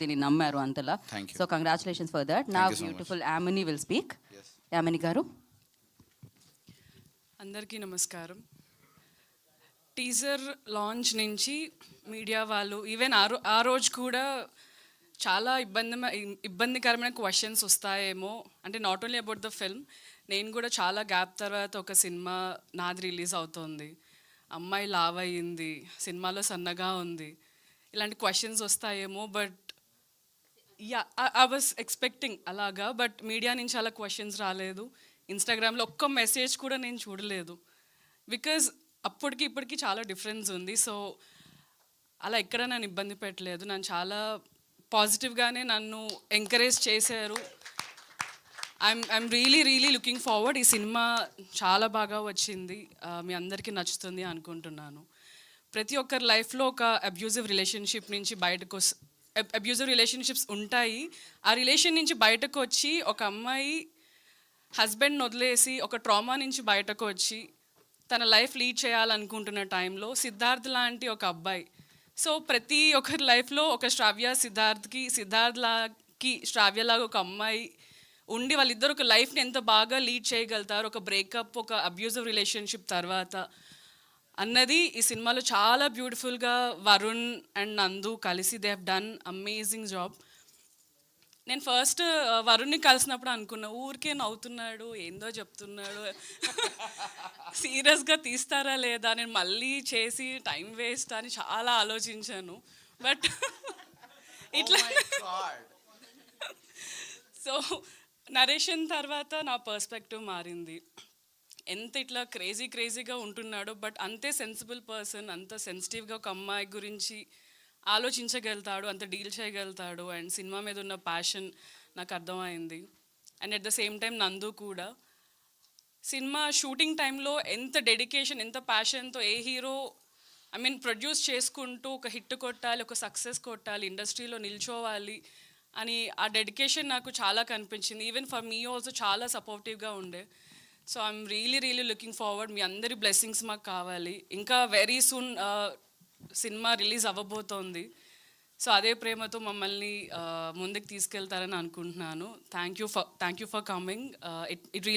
దీన్ని నమ్మారు అంతలా. Thank you. So congratulations for that. నా Thank you so much. Beautiful Yamini will speak. Yes. Yamini గారు. అందరికీ నమస్కారం. టీజర్ లాంచ్ నుంచి మీడియా వాళ్ళు ఈవెన్ ఆ రోజు కూడా చాలా ఇబ్బందికరమైన క్వశ్చన్స్ వస్తాయేమో, అంటే not only about the film, నేను కూడా చాలా గ్యాప్ తర్వాత ఒక సినిమా నాది రిలీజ్ అవుతోంది, అమ్మాయి లావ్ అయ్యింది, సినిమాలో సన్నగా ఉంది, ఇలాంటి క్వశ్చన్స్ వస్తాయేమో. But yeah, I was expecting అలాగా. బట్ మీడియా నుంచి అలా క్వశ్చన్స్ రాలేదు. ఇన్స్టాగ్రామ్లో ఒక్క మెసేజ్ కూడా నేను చూడలేదు. బికాజ్ అప్పటికి ఇప్పటికి చాలా డిఫరెన్స్ ఉంది. సో అలా ఎక్కడ నన్ను ఇబ్బంది పెట్టలేదు. నన్ను చాలా పాజిటివ్గానే నన్ను ఎంకరేజ్ చేశారు. I'm really looking forward. ఈ సినిమా చాలా బాగా వచ్చింది, మీ అందరికీ నచ్చుతుంది అనుకుంటున్నాను. ప్రతి ఒక్కరి లైఫ్లో ఒక అబ్యూజివ్ రిలేషన్షిప్ నుంచి అబ్యూజివ్ రిలేషన్షిప్స్ ఉంటాయి. ఆ రిలేషన్ నుంచి బయటకు వచ్చి ఒక అమ్మాయి హస్బెండ్ని వదిలేసి ఒక ట్రామా నుంచి బయటకు వచ్చి తన లైఫ్ లీడ్ చేయాలనుకుంటున్న టైంలో సిద్ధార్థ్ లాంటి ఒక అబ్బాయి. సో ప్రతి ఒక్కరి లైఫ్లో ఒక సిద్ధార్థ్కి శ్రావ్యలాగా ఒక అమ్మాయి ఉండి వాళ్ళిద్దరు ఒక లైఫ్ని ఎంత బాగా లీడ్ చేయగలుగుతారు ఒక బ్రేకప్, ఒక అబ్యూజివ్ రిలేషన్షిప్ తర్వాత అన్నది ఈ సినిమాలో చాలా బ్యూటిఫుల్గా వరుణ్ అండ్ నందు కలిసి they have done amazing job. నేను ఫస్ట్ వరుణ్ని కలిసినప్పుడు అనుకున్నా, ఊరికే నవ్వుతున్నాడు, ఏందో చెప్తున్నాడు, సీరియస్గా తీస్తారా లేదా, నేను మళ్ళీ చేసి టైం వేస్ట్ అని చాలా ఆలోచించాను. బట్ ఇట్లా సో నరేషన్ తర్వాత నా పర్స్పెక్టివ్ మారింది. ఎంత ఇట్లా క్రేజీగా ఉంటున్నాడో బట్ అంతే సెన్సిబుల్ పర్సన్, అంత సెన్సిటివ్గా ఒక అమ్మాయి గురించి ఆలోచించగలుగుతాడు, అంత డీల్ చేయగలుగుతాడు. అండ్ సినిమా మీద ఉన్న ప్యాషన్ నాకు అర్థమైంది. And at the same time నందు కూడా సినిమా షూటింగ్ టైంలో ఎంత డెడికేషన్, ఎంత ప్యాషన్తో ఏ హీరో ప్రొడ్యూస్ చేసుకుంటూ ఒక హిట్ కొట్టాలి, ఒక సక్సెస్ కొట్టాలి, ఇండస్ట్రీలో నిల్చోవాలి అని ఆ డెడికేషన్ నాకు చాలా కనిపించింది. ఈవెన్ ఫర్ మీ ఆల్సో చాలా సపోర్టివ్గా ఉండే. So I'm really looking forward. మీ అందరి బ్లెస్సింగ్స్ మాకు కావాలి. ఇంకా వెరీ సూన్ సినిమా రిలీజ్ అవ్వబోతోంది. సో అదే ప్రేమతో మమ్మల్ని ముందుకు తీసుకెళ్తారని అనుకుంటున్నాను. Thank you for coming. It really